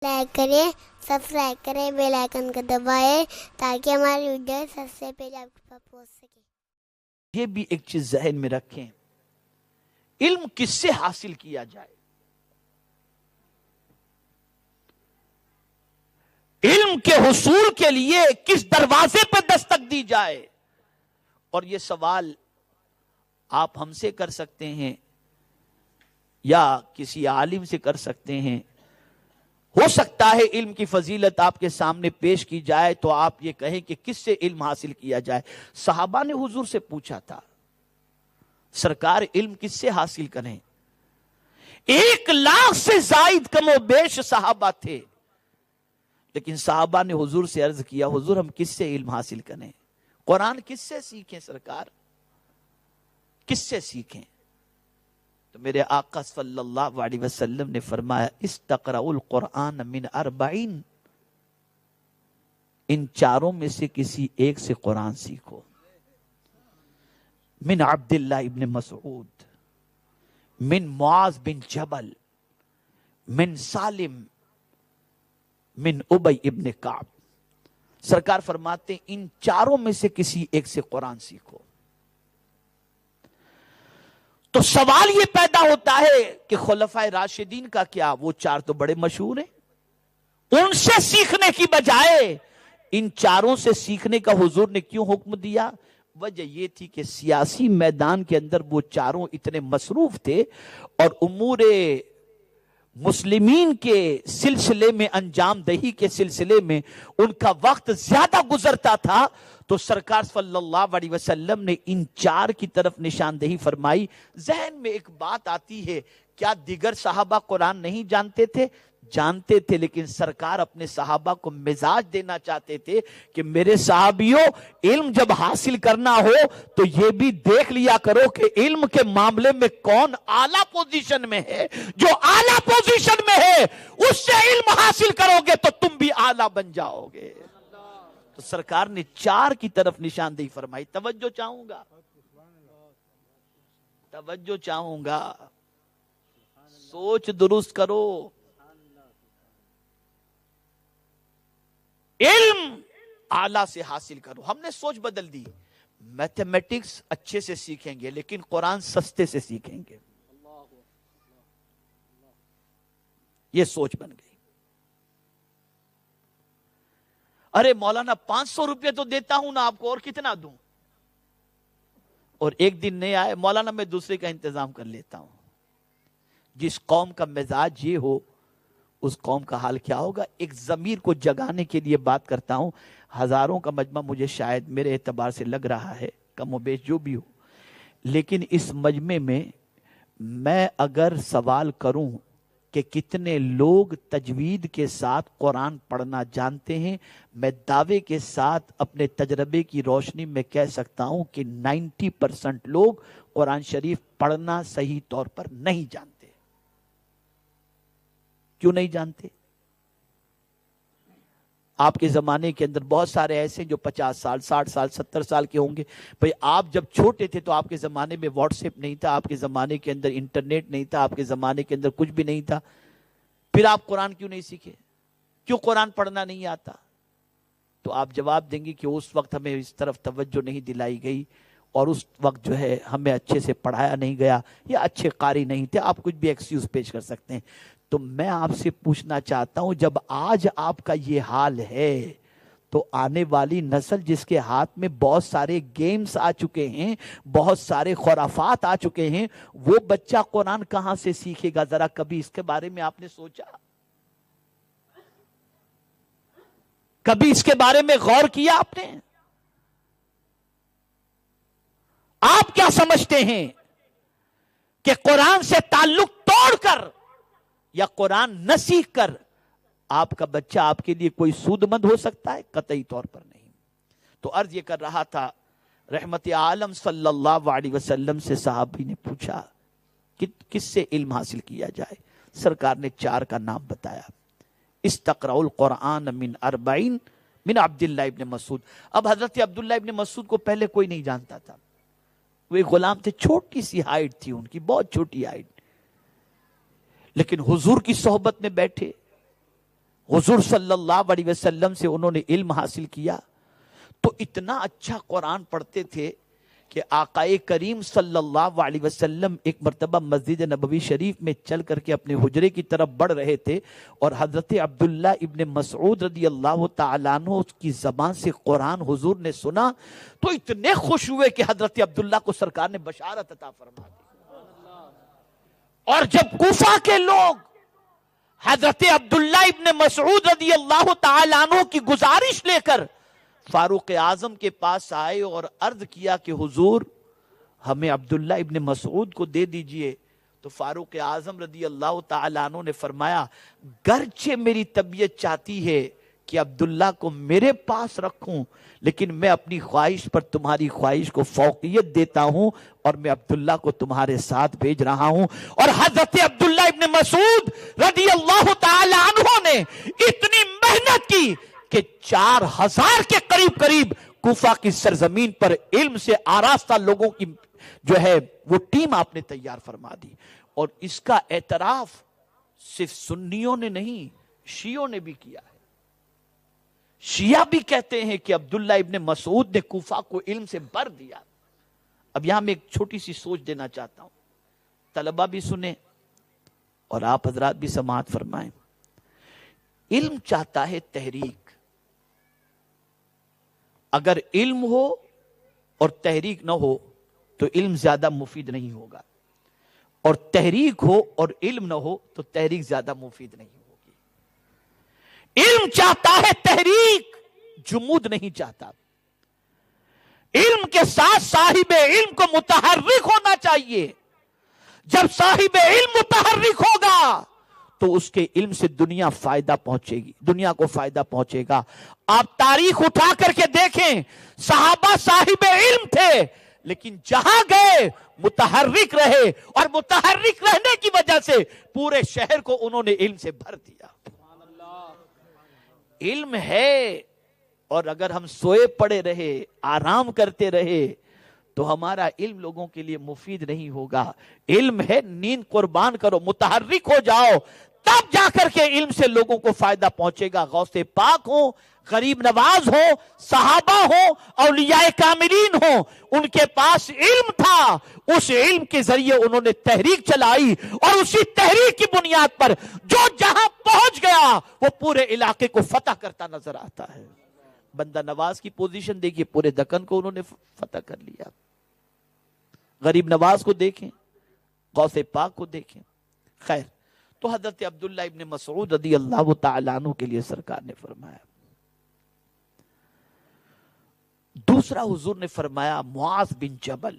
Like کریں، subscribe کریں، bell icon کو دبائیں تاکہ ہماری ویڈیو سب سے پہلے آپ کے پاس پہنچ سکے۔ یہ بھی ایک چیز ذہن میں رکھیں، علم کس سے حاصل کیا جائے، علم کے حصول کے لیے کس دروازے پہ دستک دی جائے۔ اور یہ سوال آپ ہم سے کر سکتے ہیں یا کسی عالم سے کر سکتے ہیں۔ ہو سکتا ہے علم کی فضیلت آپ کے سامنے پیش کی جائے تو آپ یہ کہیں کہ کس سے علم حاصل کیا جائے۔ صحابہ نے حضور سے پوچھا تھا، سرکار علم کس سے حاصل کریں؟ 1,00,000 سے زائد کم و بیش صحابہ تھے، لیکن صحابہ نے حضور سے عرض کیا، حضور ہم کس سے علم حاصل کریں؟ قرآن کس سے سیکھیں سرکار، کس سے سیکھیں؟ تو میرے آقا صلی اللہ علیہ وسلم نے فرمایا، استقرأوا القرآن من 40، ان چاروں میں سے کسی ایک سے قرآن سیکھو۔ من عبداللہ ابن مسعود، من معاذ بن جبل، من سالم، من ابی ابن کعب۔ سرکار فرماتے ہیں ان چاروں میں سے کسی ایک سے قرآن سیکھو۔ تو سوال یہ پیدا ہوتا ہے کہ خلفائے راشدین کا کیا؟ وہ چار تو بڑے مشہور ہیں، ان سے سیکھنے کی بجائے ان چاروں سے سیکھنے کا حضور نے کیوں حکم دیا؟ وجہ یہ تھی کہ سیاسی میدان کے اندر وہ چاروں اتنے مصروف تھے اور امور مسلمین کے سلسلے میں، انجام دہی کے سلسلے میں ان کا وقت زیادہ گزرتا تھا، تو سرکار صلی اللہ علیہ وسلم نے ان چار کی طرف نشاندہی فرمائی۔ ذہن میں ایک بات آتی ہے، کیا دیگر صحابہ قرآن نہیں جانتے تھے؟ جانتے تھے، لیکن سرکار اپنے صحابہ کو مزاج دینا چاہتے تھے کہ میرے صحابیوں، علم جب حاصل کرنا ہو تو یہ بھی دیکھ لیا کرو کہ علم کے معاملے میں کون اعلیٰ پوزیشن میں ہے۔ جو اعلیٰ پوزیشن میں ہے اس سے علم حاصل کرو گے تو تم بھی اعلیٰ بن جاؤ گے۔ تو سرکار نے چار کی طرف نشاندہی فرمائی۔ توجہ چاہوں گا، توجہ چاہوں گا، سوچ درست کرو۔ علم اعلیٰ سے حاصل کرو۔ ہم نے سوچ بدل دی، میتھمیٹکس اچھے سے سیکھیں گے لیکن قرآن سستے سے سیکھیں گے، یہ سوچ بن گئی۔ ارے مولانا 500 روپے تو دیتا ہوں نا آپ کو، اور کتنا دوں؟ اور ایک دن نہیں آئے، مولانا میں دوسرے کا انتظام کر لیتا ہوں۔ جس قوم کا مزاج یہ ہو اس قوم کا حال کیا ہوگا؟ ایک ضمیر کو جگانے کے لیے بات کرتا ہوں، ہزاروں کا مجمع مجھے شاید میرے اعتبار سے لگ رہا ہے، کم و بیش جو بھی ہو، لیکن اس مجمع میں میں اگر سوال کروں کہ کتنے لوگ تجوید کے ساتھ قرآن پڑھنا جانتے ہیں، میں دعوے کے ساتھ اپنے تجربے کی روشنی میں کہہ سکتا ہوں کہ 90% لوگ قرآن شریف پڑھنا صحیح طور پر نہیں جانتے۔ کیوں نہیں جانتے؟ آپ کے زمانے کے اندر بہت سارے ایسے جو 50 سال، 60 سال، 70 سال کے ہوں گے۔ بھئی آپ جب چھوٹے تھے تو آپ کے زمانے میں واٹس ایپ نہیں تھا، آپ کے زمانے کے اندر انٹرنیٹ نہیں تھا، آپ کے زمانے کے اندر کچھ بھی نہیں تھا، پھر آپ قرآن کیوں نہیں سیکھے؟ کیوں قرآن پڑھنا نہیں آتا؟ تو آپ جواب دیں گے کہ اس وقت ہمیں اس طرف توجہ نہیں دلائی گئی، اور اس وقت جو ہے ہمیں اچھے سے پڑھایا نہیں گیا، یا اچھے قاری نہیں تھے، آپ کچھ بھی ایکسکیوز پیش کر سکتے ہیں۔ تو میں آپ سے پوچھنا چاہتا ہوں، جب آج آپ کا یہ حال ہے تو آنے والی نسل جس کے ہاتھ میں بہت سارے گیمز آ چکے ہیں، بہت سارے خرافات آ چکے ہیں، وہ بچہ قرآن کہاں سے سیکھے گا؟ ذرا کبھی اس کے بارے میں آپ نے سوچا؟ کبھی اس کے بارے میں غور کیا آپ نے؟ آپ کیا سمجھتے ہیں کہ قرآن سے تعلق توڑ کر یا قرآن نہ سیکھ کر آپ کا بچہ آپ کے لیے کوئی سود مند ہو سکتا ہے؟ قطعی طور پر نہیں۔ تو عرض یہ کر رہا تھا، رحمت عالم صلی اللہ علیہ وسلم سے صحابی نے پوچھا کہ کس سے علم حاصل کیا جائے؟ سرکار نے چار کا نام بتایا، استقرأوا القرآن من 40، من عبداللہ ابن مسعود۔ اب حضرت عبداللہ ابن مسعود کو پہلے کوئی نہیں جانتا تھا، وہ ایک غلام تھے، چھوٹی سی ہائٹ تھی ان کی، بہت چھوٹی ہائٹ، لیکن حضور کی صحبت میں بیٹھے، حضور صلی اللہ علیہ وسلم سے انہوں نے علم حاصل کیا تو اتنا اچھا قرآن پڑھتے تھے کہ آقائے کریم صلی اللہ علیہ وسلم ایک مرتبہ مسجد نبوی شریف میں چل کر کے اپنے حجرے کی طرف بڑھ رہے تھے اور حضرت عبداللہ ابن مسعود رضی اللہ تعالیٰ عنہ اس کی زبان سے قرآن حضور نے سنا تو اتنے خوش ہوئے کہ حضرت عبداللہ کو سرکار نے بشارت عطا فرما دی. اور جب کوفہ کے لوگ حضرت عبداللہ ابن مسعود رضی اللہ تعالیٰ عنہ کی گزارش لے کر فاروق اعظم کے پاس آئے اور عرض کیا کہ حضور ہمیں عبداللہ ابن مسعود کو دے دیجئے، تو فاروق اعظم رضی اللہ تعالیٰ عنہ نے فرمایا گرچہ میری طبیعت چاہتی ہے کہ عبداللہ کو میرے پاس رکھوں، لیکن میں اپنی خواہش پر تمہاری خواہش کو فوقیت دیتا ہوں اور میں عبداللہ کو تمہارے ساتھ بھیج رہا ہوں. اور حضرت عبداللہ ابن مسعود رضی اللہ تعالیٰ عنہ نے اتنی محنت کی کہ 4000 کے قریب کوفہ کی سرزمین پر علم سے آراستہ لوگوں کی جو ہے وہ ٹیم آپ نے تیار فرما دی. اور اس کا اعتراف صرف سنیوں نے نہیں شیعوں نے بھی کیا ہے. شیعہ بھی کہتے ہیں کہ عبداللہ ابن مسعود نے کوفہ کو علم سے بھر دیا. اب یہاں میں ایک چھوٹی سی سوچ دینا چاہتا ہوں، طلبہ بھی سنیں اور آپ حضرات بھی سماعت فرمائیں. علم چاہتا ہے تحریک. اگر علم ہو اور تحریک نہ ہو تو علم زیادہ مفید نہیں ہوگا، اور تحریک ہو اور علم نہ ہو تو تحریک زیادہ مفید نہیں ہوگی. علم چاہتا ہے تحریک، جمود نہیں چاہتا. علم کے ساتھ صاحب علم کو متحرک ہونا چاہیے. جب صاحب علم متحرک ہوگا تو اس کے علم سے دنیا فائدہ پہنچے گی، دنیا کو فائدہ پہنچے گا. آپ تاریخ اٹھا کر کے دیکھیں، صحابہ صاحب علم تھے لیکن جہاں گئے متحرک رہے، اور متحرک رہنے کی وجہ سے پورے شہر کو انہوں نے علم سے بھر دیا. علم ہے، اور اگر ہم سوئے پڑے رہے آرام کرتے رہے تو ہمارا علم لوگوں کے لیے مفید نہیں ہوگا. علم ہے، نیند قربان کرو، متحرک ہو جاؤ، تب جا کر کے علم سے لوگوں کو فائدہ پہنچے گا. غوث پاک ہوں، غریب نواز ہوں، صحابہ ہوں، اولیاء کاملین ہوں، ان کے پاس علم تھا. اس علم کے ذریعے انہوں نے تحریک چلائی، اور اسی تحریک کی بنیاد پر جو جہاں پہنچ گیا وہ پورے علاقے کو فتح کرتا نظر آتا ہے. بندہ نواز کی پوزیشن دیکھیے، پورے دکن کو انہوں نے فتح کر لیا. غریب نواز کو دیکھیں، غوث پاک کو دیکھیں. خیر، تو حضرت عبداللہ ابن مسعود رضی اللہ تعالیٰ عنہ کے لیے سرکار نے فرمایا. دوسرا حضور نے فرمایا معاذ بن جبل.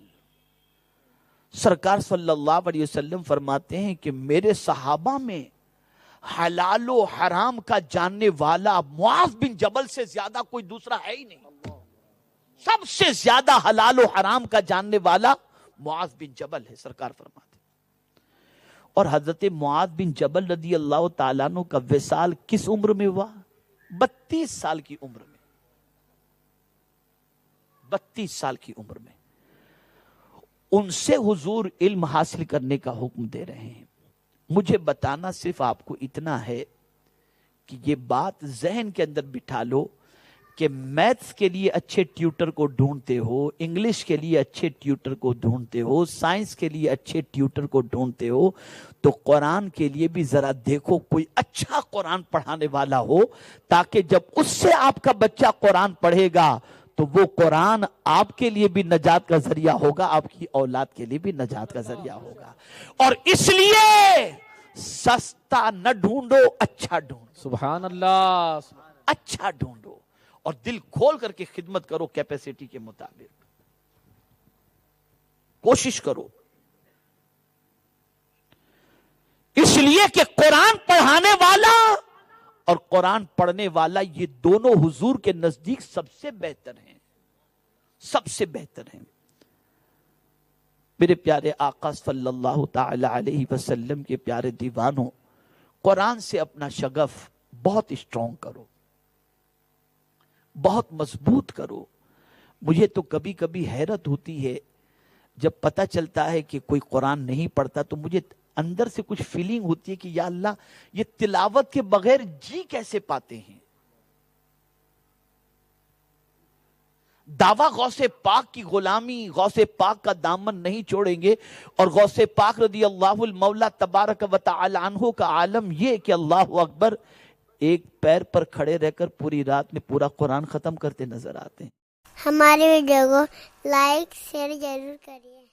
سرکار صلی اللہ علیہ وسلم فرماتے ہیں کہ میرے صحابہ میں حلال و حرام کا جاننے والا معاذ بن جبل سے زیادہ کوئی دوسرا ہے ہی نہیں. سب سے زیادہ حلال و حرام کا جاننے والا معاذ بن جبل ہے، سرکار فرماتے. اور حضرت معاذ بن جبل رضی اللہ تعالیٰ عنہ کا وصال کس عمر میں ہوا؟ 32 سال کی عمر میں. 32 سال کی عمر میں ان سے حضور علم حاصل کرنے کا حکم دے رہے ہیں. مجھے بتانا صرف آپ کو اتنا ہے کہ یہ بات ذہن کے اندر بٹھا لو کہ میتھس کے لیے اچھے ٹیوٹر کو ڈھونڈتے ہو، انگلش کے لیے اچھے ٹیوٹر کو ڈھونڈتے ہو، سائنس کے لیے اچھے ٹیوٹر کو ڈھونڈتے ہو، تو قرآن کے لیے بھی ذرا دیکھو کوئی اچھا قرآن پڑھانے والا ہو، تاکہ جب اس سے آپ کا بچہ قرآن پڑھے گا تو وہ قرآن آپ کے لیے بھی نجات کا ذریعہ ہوگا، آپ کی اولاد کے لیے بھی نجات کا ذریعہ ہوگا. اور اس لیے سستا نہ ڈھونڈو، اچھا ڈھونڈو. سبحان اللہ. اچھا ڈھونڈو اور دل کھول کر کے خدمت کرو، کیپیسٹی کے مطابق کوشش کرو. اس لیے کہ قرآن پڑھانے والا اور قرآن پڑھنے والا یہ دونوں حضور کے نزدیک سب سے بہتر ہیں، سب سے بہتر ہیں. میرے پیارے آقا صلی اللہ تعالی علیہ وسلم کے پیارے دیوانوں، قرآن سے اپنا شغف بہت اسٹرانگ کرو، بہت مضبوط کرو. مجھے تو کبھی کبھی حیرت ہوتی ہے جب پتہ چلتا ہے کہ کوئی قرآن نہیں پڑھتا، تو مجھے اندر سے کچھ فیلنگ ہوتی ہے کہ یا اللہ یہ تلاوت کے بغیر جی کیسے پاتے ہیں. دعویٰ غوث پاک کی غلامی، غوث پاک کا دامن نہیں چھوڑیں گے. اور غوث پاک رضی اللہ المولا تبارک و تعالی عنہ کا عالم یہ کہ اللہ اکبر ایک پیر پر کھڑے رہ کر پوری رات میں پورا قرآن ختم کرتے نظر آتے ہیں. ہمارے ویڈیو کو لائک شیئر ضرور کریے.